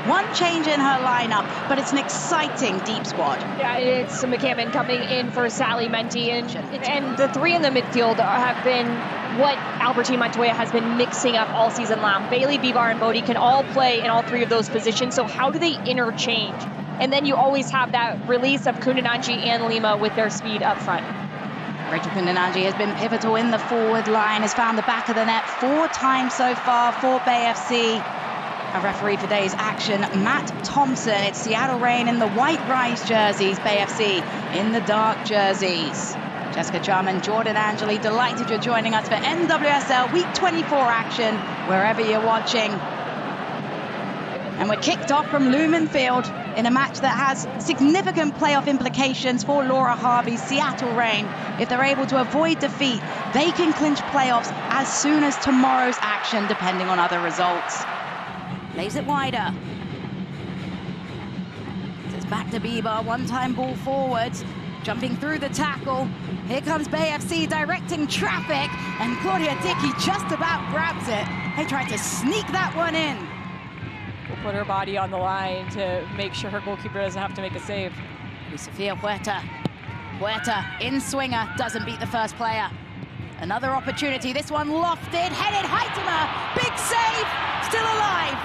One change in her lineup, but it's an exciting deep squad. Yeah, it's McCammon coming in for Sally Menti, and the three in the midfield have been what Albertine Montoya has been mixing up all season long. Bailey, Bivar, and Bodie can all play in all three of those positions, so how do they interchange? And then you always have that release of Kundananji and Lima with their speed up front. Rachel Kundananji has been pivotal in the forward line, has found the back of the net 4 times so far for Bay FC. A referee for today's action, Matt Thompson. It's Seattle Reign in the white Rise jerseys, Bay FC in the dark jerseys. Jessica Charman, Jordan Angeli, delighted you're joining us for NWSL Week 24 action, wherever you're watching. And we're kicked off from Lumen Field in a match that has significant playoff implications for Laura Harvey's Seattle Reign. If they're able to avoid defeat, they can clinch playoffs as soon as tomorrow's action, depending on other results. Lays it wider. It's back to Bibar, one-time ball forwards, jumping through the tackle. Here comes Bay FC directing traffic, and Claudia Dickey just about grabs it. They tried to sneak that one in. Will put her body on the line to make sure her goalkeeper doesn't have to make a save. Sofia Huerta. Huerta, in swinger, doesn't beat the first player. Another opportunity, this one lofted, headed, Haitema, big save, still alive.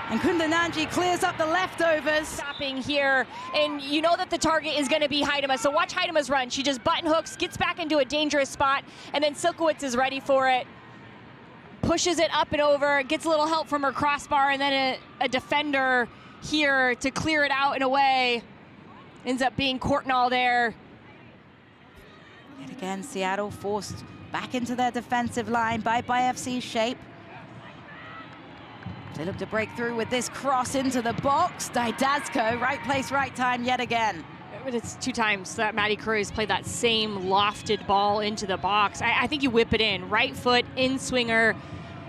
And Kundananji clears up the leftovers. Stopping here, and you know that the target is going to be Haitema, so watch Haitema's run. She just button hooks, gets back into a dangerous spot, and then Silkowitz is ready for it. Pushes it up and over, gets a little help from her crossbar, and then a defender here to clear it out and away. Ends up being Courtnall there. Yet again, Seattle forced back into their defensive line by FC's shape. They look to break through with this cross into the box. Didasco, right place, right time yet again. But it's 2 times that Maddie Curry's played that same lofted ball into the box. I think you whip it in, right foot, in swinger,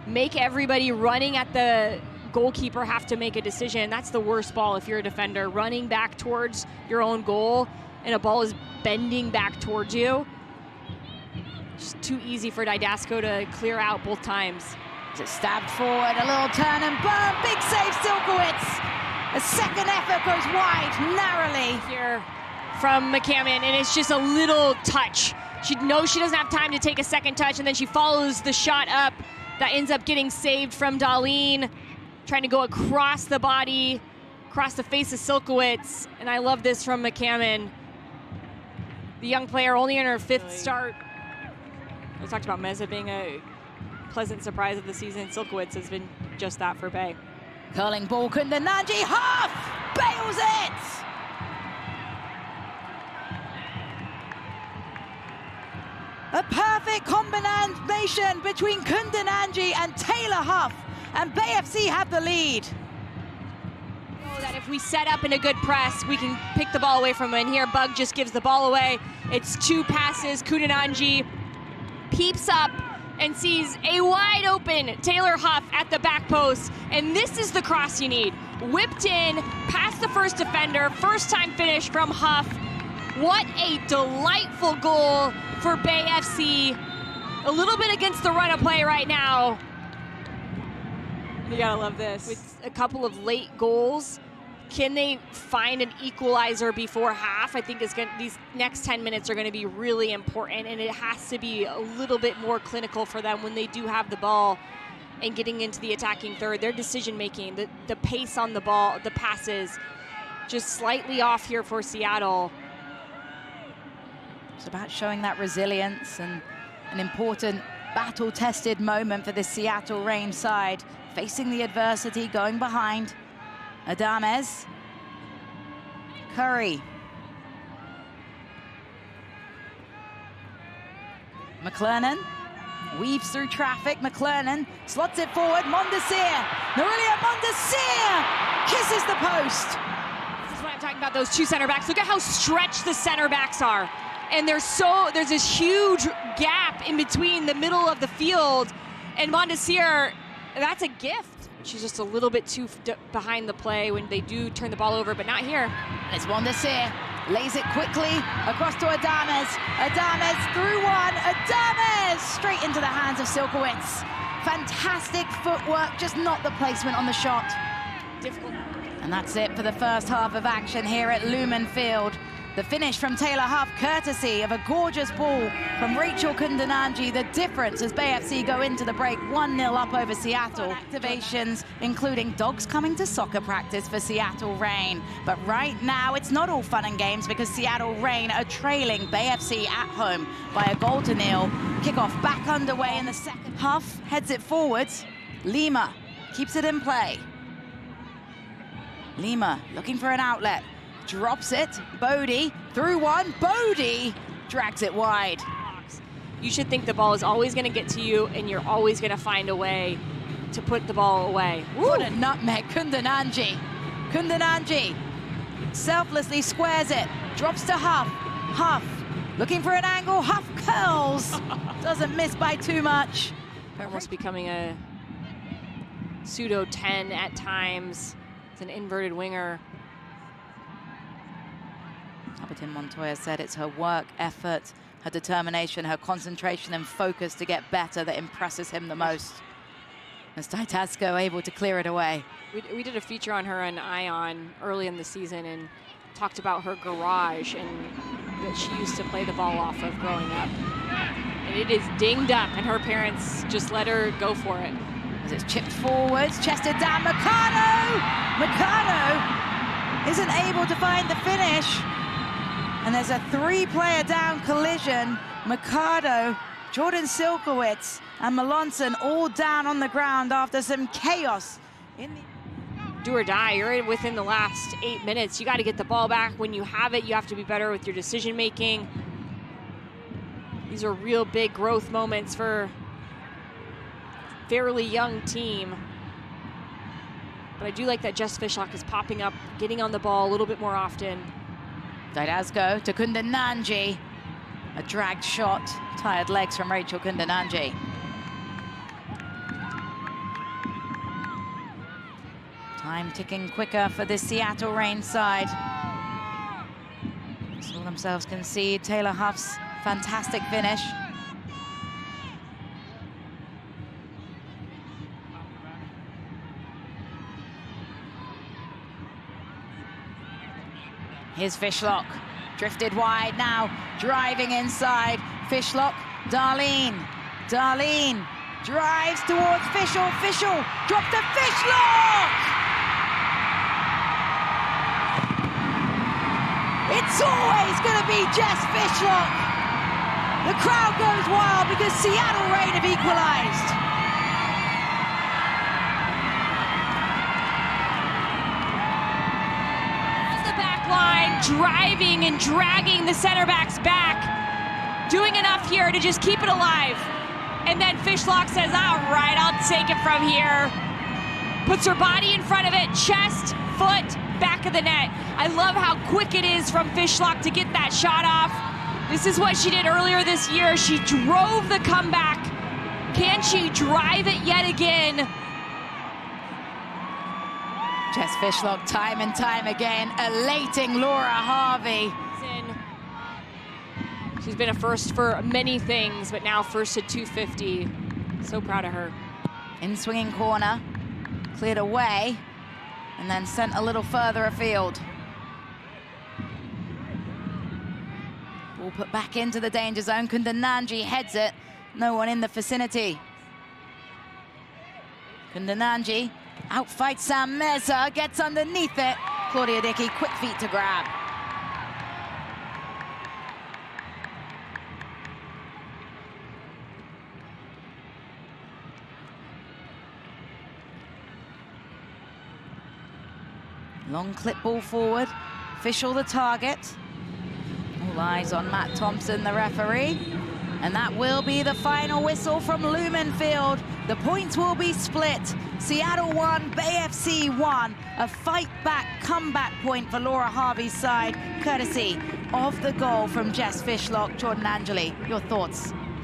make everybody running at the goalkeeper have to make a decision. That's the worst ball if you're a defender, running back towards your own goal and a ball is bending back towards you. Just too easy for Didasco to clear out both times. Just stabbed forward, a little turn and burn, big save Silkowitz. A second effort goes wide, narrowly. Here from McCammon, and it's just a little touch. She knows she doesn't have time to take a second touch, and then she follows the shot up that ends up getting saved from Darlene, trying to go across the body, across the face of Silkowitz, and I love this from McCammon. The young player only in her 5th start. We talked about Meza being a pleasant surprise of the season. Silkowitz has been just that for Bay. Curling ball, Kundananji, Huff bails it! A perfect combination between Kundananji and Taylor Huff, and Bay FC have the lead. That if we set up in a good press, we can pick the ball away from them. And here, Bug just gives the ball away. It's 2 passes. Kundananji peeps up and sees a wide open Taylor Huff at the back post. And this is the cross you need. Whipped in, past the first defender, first time finish from Huff. What a delightful goal for Bay FC. A little bit against the run of play right now. You gotta love this. With a couple of late goals, can they find an equalizer before half? I think these next 10 minutes are going to be really important, and it has to be a little bit more clinical for them when they do have the ball and getting into the attacking third. Their decision-making, the pace on the ball, the passes, just slightly off here for Seattle. It's about showing that resilience, and an important battle-tested moment for the Seattle Reign side, facing the adversity, going behind. Adames, Curry, McClernand weaves through traffic. McClernand slots it forward. Mondesir, Norelia Mondesir kisses the post. This is what I'm talking about, those 2 center backs. Look at how stretched the center backs are. And there's this huge gap in between the middle of the field and Mondesir. That's a gift. She's just a little bit too behind the play when they do turn the ball over, but not here. It's Mondesir, lays it quickly across to Adames. Adames through one, Adames straight into the hands of Silkowitz. Fantastic footwork, just not the placement on the shot. difficult. And that's it for the first half of action here at Lumen Field. The finish from Taylor Huff, courtesy of a gorgeous ball from Rachel Kundananji. The difference as Bay FC go into the break 1-0 up over Seattle. Activations, including dogs coming to soccer practice for Seattle Reign. But right now, it's not all fun and games because Seattle Reign are trailing Bay FC at home by a 0-0. Kickoff back underway in the second. Huff heads it forwards. Lima keeps it in play. Lima looking for an outlet. Drops it, Bodie, through one, Bodie drags it wide. You should think the ball is always gonna get to you and you're always gonna find a way to put the ball away. What a nutmeg, Kundananji. Kundananji selflessly squares it, drops to Huff. Huff looking for an angle, Huff curls. Doesn't miss by too much. Almost becoming a pseudo 10 at times. It's an inverted winger. Albertine Montoya said it's her work, effort, her determination, her concentration and focus to get better that impresses him the most. As Taitasco able to clear it away. We did a feature on her on Ion early in the season and talked about her garage and that she used to play the ball off of growing up. And it is dinged up and her parents just let her go for it. As it's chipped forwards, chested down, Mercado! Mercado isn't able to find the finish. And there's a 3-player down collision. Mercado, Jordan Silkowitz, and Melanson all down on the ground after some chaos. Do or die, you're within the last 8 minutes. You got to get the ball back. When you have it, you have to be better with your decision making. These are real big growth moments for a fairly young team. But I do like that Jess Fishlock is popping up, getting on the ball a little bit more often. Didasco to Kundananji. A dragged shot, tired legs from Rachel Kundananji. Time ticking quicker for the Seattle Reign side. Saw themselves concede Taylor Huff's fantastic finish. Here's Fishlock, drifted wide now, driving inside. Fishlock, Darlene drives towards Fishel, drop to Fishlock! It's always gonna be Jess Fishlock. The crowd goes wild because Seattle Reign have equalized. Driving and dragging the center backs back, doing enough here to just keep it alive. And then Fishlock says, all right, I'll take it from here. Puts her body in front of it, chest, foot, back of the net. I love how quick it is from Fishlock to get that shot off. This is what she did earlier this year. She drove the comeback. Can she drive it yet again? Jess Fishlock time and time again, elating Laura Harvey. She's been a first for many things, but now first at 250. So proud of her. In swinging corner, cleared away, and then sent a little further afield. Ball put back into the danger zone. Kundananji heads it. No one in the vicinity. Kundananji outfights Sam Meza, gets underneath it. Claudia Dickey, quick feet to grab. Long clip ball forward. Fishel the target. All eyes on Matt Thompson, the referee. And that will be the final whistle from Lumen Field. The points will be split. Seattle 1, Bay FC 1. A fight-back, comeback point for Laura Harvey's side, courtesy of the goal from Jess Fishlock. Jordan Angeli, your thoughts?